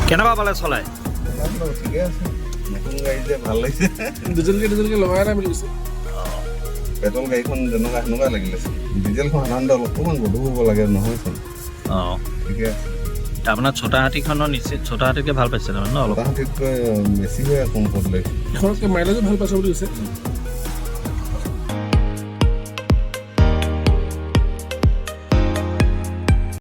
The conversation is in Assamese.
কেনেকুৱা পালে চলাই? ঠিকে আছে, নতুন গাড়ী যে ভাল লাগিছে। ডিজেলকে লগাই নাই বুলি কৈছে। পেট্ৰল গাড়ীখন যেনেকুৱা সেনেকুৱা লাগিলে ডিজেলখন সাধাৰণতে অলপমান গধুৰ হ'ব লাগে নহয়চোন। অঁ, ঠিকে আছে। আপোনাৰ ছোটা হাতীখনৰ নিশ্চিত ছোটা হাতীতকৈ ভাল পাইছে তাৰমানে ন অলপ? তাহাঁতিতকৈ বেছিহে কমফৰ্ট লাগিছে। এখনতকৈ মাইলেজো ভাল পাইছে বুলি কৈছে।